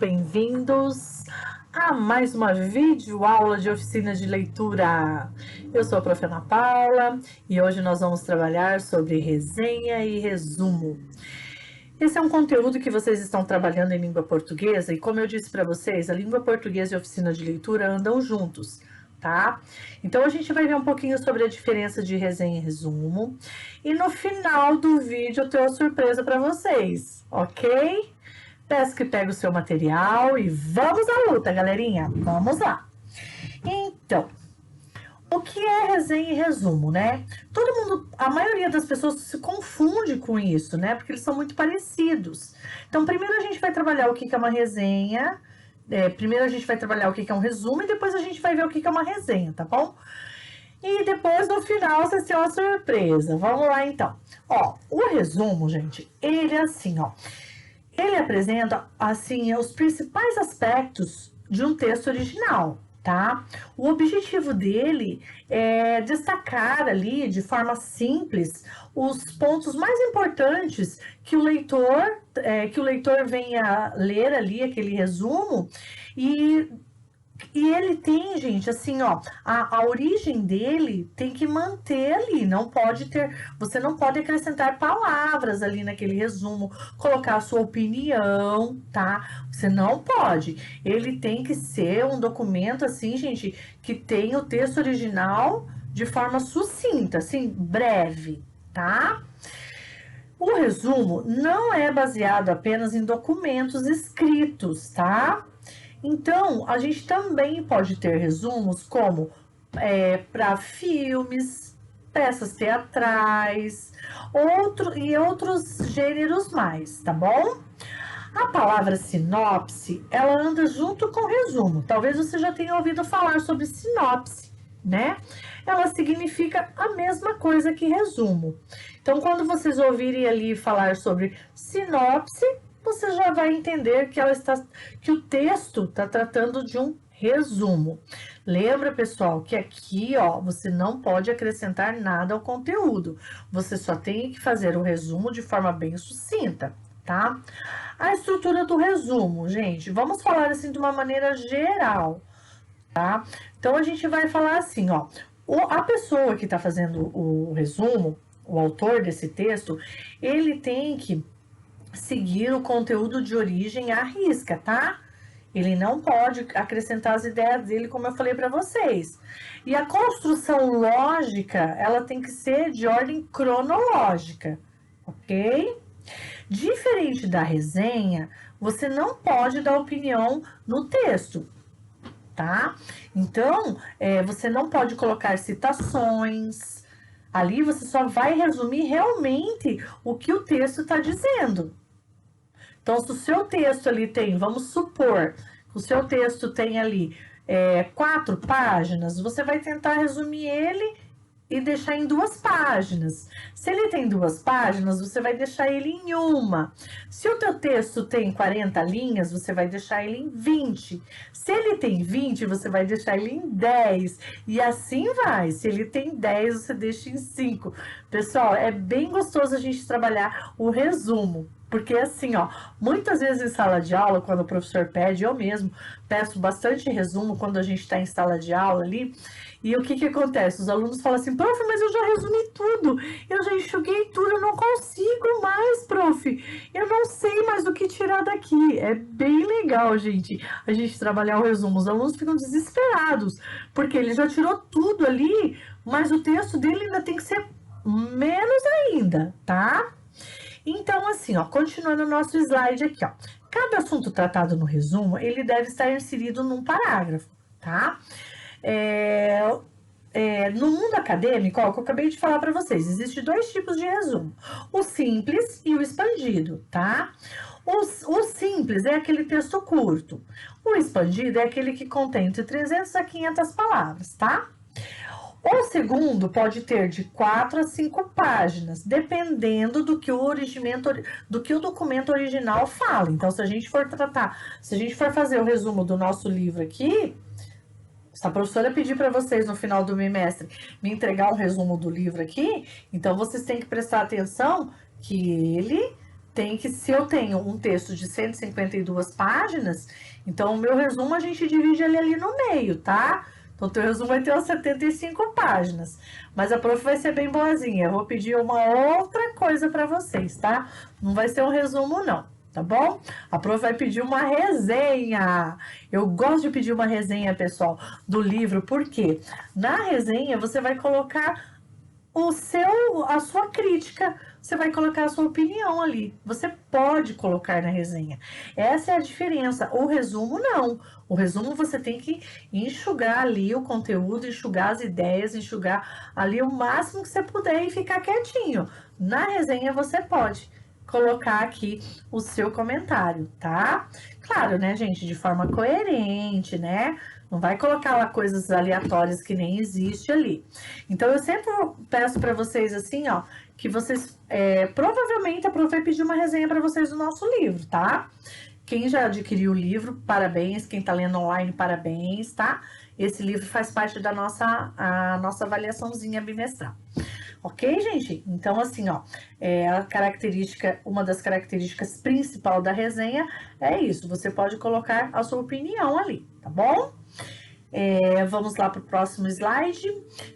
bem-vindos a mais uma videoaula de oficina de leitura. Eu sou a Prof. Ana Paula e hoje nós vamos trabalhar sobre resenha e resumo. Esse é um conteúdo que vocês estão trabalhando em língua portuguesa e, como eu disse para vocês, a língua portuguesa e a oficina de leitura andam juntos, tá? Então, a gente vai ver um pouquinho sobre a diferença de resenha e resumo e no final do vídeo eu tenho uma surpresa para vocês, ok? Peço que pegue o seu material e vamos à luta, galerinha! Vamos lá! Então, o que é resenha e resumo, né? Todo mundo, a maioria das pessoas se confunde com isso, né? Porque eles são muito parecidos. Então, primeiro a gente vai trabalhar o que é uma resenha, primeiro a gente vai trabalhar o que é um resumo e depois a gente vai ver o que é uma resenha, tá bom? E depois, no final, vocês têm uma surpresa. Vamos lá, então. Ó, o resumo, gente, ele é assim, ó. Ele apresenta, assim, os principais aspectos de um texto original, tá? O objetivo dele é destacar ali, de forma simples, os pontos mais importantes que o leitor venha ler ali, aquele resumo, e ele tem, gente, assim, ó, a origem dele tem que manter ali, não pode ter, você não pode acrescentar palavras ali naquele resumo, colocar a sua opinião, tá? Você não pode. Ele tem que ser um documento, assim, gente, que tenha o texto original de forma sucinta, assim, breve, tá? O resumo não é baseado apenas em documentos escritos, tá? Então, a gente também pode ter resumos como para filmes, peças teatrais, outros gêneros mais, tá bom? A palavra sinopse, ela anda junto com resumo. Talvez você já tenha ouvido falar sobre sinopse, né? Ela significa a mesma coisa que resumo. Então, quando vocês ouvirem ali falar sobre sinopse, você já vai entender que o texto está tratando de um resumo. Lembra, pessoal, que aqui, ó, você não pode acrescentar nada ao conteúdo. Você só tem que fazer o resumo de forma bem sucinta, tá? A estrutura do resumo, gente, vamos falar assim de uma maneira geral, tá? Então, a gente vai falar assim, ó, a pessoa que está fazendo o resumo, o autor desse texto, ele tem que seguir o conteúdo de origem à risca, tá? Ele não pode acrescentar as ideias dele, como eu falei para vocês. E a construção lógica, ela tem que ser de ordem cronológica, ok? Diferente da resenha, você não pode dar opinião no texto, tá? Então, você não pode colocar citações. Ali você só vai resumir realmente o que o texto está dizendo. Então, se o seu texto ali tem, vamos supor, o seu texto tem ali 4 páginas, você vai tentar resumir ele e deixar em 2 páginas. Se ele tem 2 páginas, você vai deixar ele em 1. Se o teu texto tem 40 linhas, você vai deixar ele em 20. Se ele tem 20, você vai deixar ele em 10. E assim vai. Se ele tem 10, você deixa em 5. Pessoal, é bem gostoso a gente trabalhar o resumo. Porque assim, ó, muitas vezes em sala de aula, quando o professor pede, eu mesmo peço bastante resumo quando a gente está em sala de aula ali. E o que acontece? Os alunos falam assim, prof, mas eu já resumi tudo, eu já enxuguei tudo, eu não consigo mais, prof. Eu não sei mais o que tirar daqui. É bem legal, gente, a gente trabalhar o resumo. Os alunos ficam desesperados, porque ele já tirou tudo ali, mas o texto dele ainda tem que ser menos ainda, tá? Então, assim, ó, continuando o nosso slide aqui, ó. Cada assunto tratado no resumo, ele deve estar inserido num parágrafo, tá? No mundo acadêmico, ó, que eu acabei de falar para vocês, existem 2 tipos de resumo, o simples e o expandido, tá? O simples é aquele texto curto, o expandido é aquele que contém entre 300 a 500 palavras, tá? O segundo pode ter de 4 a 5 páginas, dependendo do que o documento original fala. Então, se a gente for fazer o resumo do nosso livro aqui, se a professora pedir para vocês no final do bimestre me entregar um resumo do livro aqui, então vocês têm que prestar atenção que ele tem que, se eu tenho um texto de 152 páginas, então o meu resumo a gente divide ele ali no meio, tá? Então o teu resumo vai ter umas 75 páginas. Mas a prof vai ser bem boazinha. Eu vou pedir uma outra coisa para vocês, tá? Não vai ser um resumo, não, tá bom? A prof vai pedir uma resenha. Eu gosto de pedir uma resenha, pessoal, do livro, porque na resenha você vai colocar a sua crítica, você vai colocar a sua opinião ali. Você pode colocar na resenha. Essa é a diferença. O resumo, não. O resumo você tem que enxugar ali o conteúdo, enxugar as ideias, enxugar ali o máximo que você puder e ficar quietinho. Na resenha você pode colocar aqui o seu comentário, tá? Claro, né, gente, de forma coerente, né? Não vai colocar lá coisas aleatórias que nem existe ali. Então, eu sempre peço para vocês assim, ó, que vocês, provavelmente a prof vai pedir uma resenha para vocês do nosso livro, tá? Quem já adquiriu o livro, parabéns. Quem tá lendo online, parabéns, tá? Esse livro faz parte da nossa avaliaçãozinha bimestral. Ok, gente? Então, assim, ó, uma das características principais da resenha é isso. Você pode colocar a sua opinião ali, tá bom? Vamos lá para o próximo slide.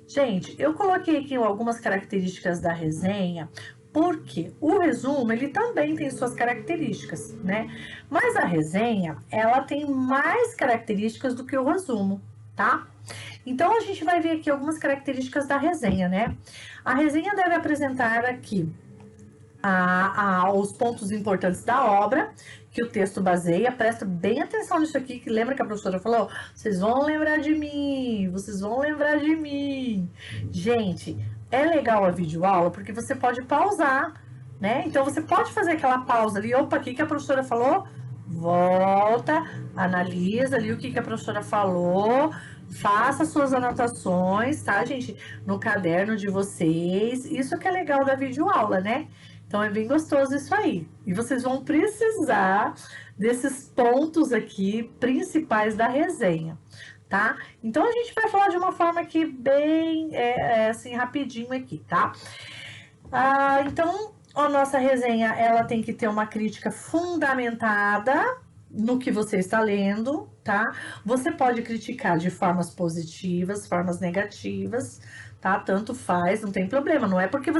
Gente, eu coloquei aqui algumas características da resenha, porque o resumo, ele também tem suas características, né? Mas a resenha, ela tem mais características do que o resumo, tá? Então, a gente vai ver aqui algumas características da resenha, né? A resenha deve apresentar aqui os pontos importantes da obra, que o texto baseia. Presta bem atenção nisso aqui, que lembra que a professora falou? Vocês vão lembrar de mim, vocês vão lembrar de mim. Gente, é legal a videoaula porque você pode pausar, né? Então, você pode fazer aquela pausa ali. Opa, o que a professora falou? Volta, analisa ali o que a professora falou. Faça suas anotações, tá, gente? No caderno de vocês. Isso que é legal da videoaula, né? Então, é bem gostoso isso aí. E vocês vão precisar desses pontos aqui principais da resenha, tá? Então, a gente vai falar de uma forma aqui bem, assim, rapidinho aqui, tá? Então, a nossa resenha, ela tem que ter uma crítica fundamentada no que você está lendo, tá? Você pode criticar de formas positivas, formas negativas, tá? Tanto faz, não tem problema. Não é porque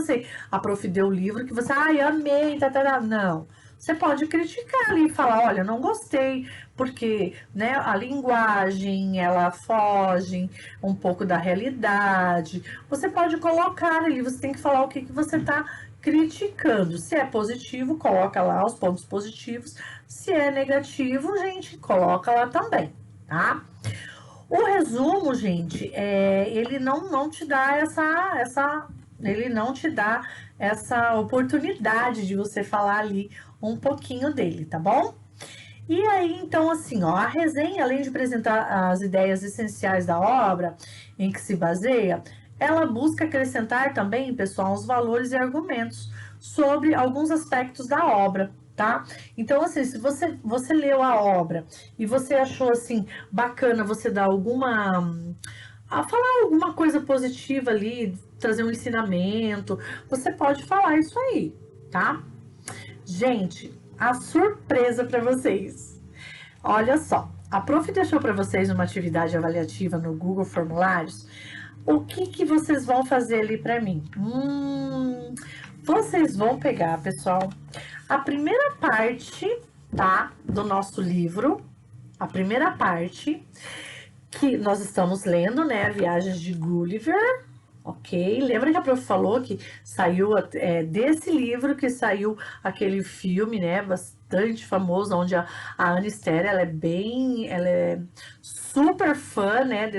a prof deu o livro que você, amei, não. Você pode criticar ali e falar, olha, não gostei, porque, né, a linguagem, ela foge um pouco da realidade. Você pode colocar ali, você tem que falar o que você está criticando. Se é positivo, coloca lá os pontos positivos. Se é negativo, gente, coloca lá também, tá? O resumo, gente, ele não te dá ele não te dá essa oportunidade de você falar ali um pouquinho dele, tá bom? E aí, então, assim, ó, a resenha, além de apresentar as ideias essenciais da obra em que se baseia, ela busca acrescentar também, pessoal, os valores e argumentos sobre alguns aspectos da obra, tá? Então, assim, se você leu a obra e você achou, assim, bacana você dar falar alguma coisa positiva ali, trazer um ensinamento, você pode falar isso aí, tá? Gente, a surpresa para vocês. Olha só, a prof deixou para vocês uma atividade avaliativa no Google Formulários. O que vocês vão fazer ali para mim? Vocês vão pegar, pessoal, a primeira parte, tá, do nosso livro, a primeira parte que nós estamos lendo, né, Viagens de Gulliver, ok? Lembra que a prof falou que saiu desse livro que saiu aquele filme, né, bastante famoso, onde a Anne Ster, ela é super fã, né,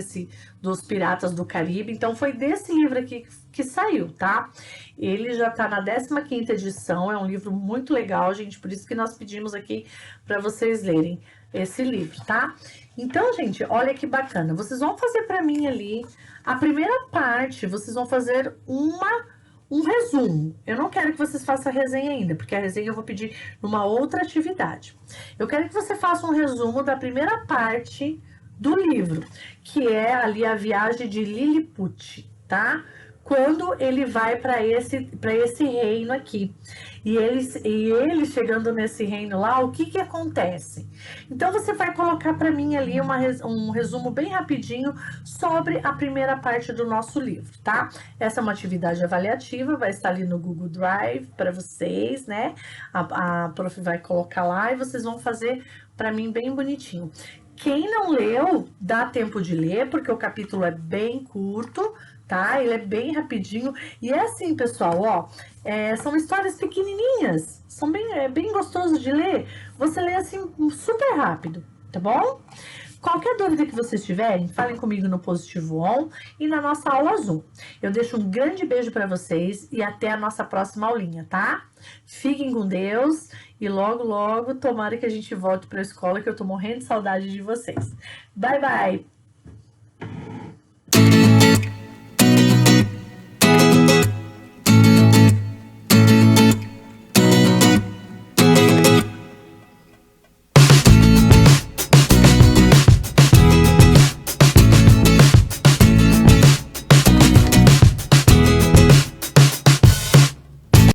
dos Piratas do Caribe. Então, foi desse livro aqui que saiu, tá? Ele já tá na 15ª edição, é um livro muito legal, gente, por isso que nós pedimos aqui para vocês lerem esse livro, tá? Então, gente, olha que bacana. Vocês vão fazer para mim ali, a primeira parte, vocês vão fazer um resumo. Eu não quero que vocês façam a resenha ainda, porque a resenha eu vou pedir numa outra atividade. Eu quero que você faça um resumo da primeira parte do livro, que é ali a viagem de Lilliput, tá? quando ele vai para esse reino aqui. E ele chegando nesse reino lá, o que acontece? Então, você vai colocar para mim ali um resumo bem rapidinho sobre a primeira parte do nosso livro, tá? Essa é uma atividade avaliativa, vai estar ali no Google Drive para vocês, né? A prof vai colocar lá e vocês vão fazer para mim bem bonitinho. Quem não leu, dá tempo de ler, porque o capítulo é bem curto, tá? Ele é bem rapidinho. E é assim, pessoal, ó, são histórias pequenininhas, são bem gostoso de ler. Você lê assim super rápido, tá bom? Qualquer dúvida que vocês tiverem, falem comigo no Positivo On e na nossa aula Zoom. Eu deixo um grande beijo para vocês e até a nossa próxima aulinha, tá? Fiquem com Deus e logo, logo, tomara que a gente volte para a escola, que eu tô morrendo de saudade de vocês. Bye, bye!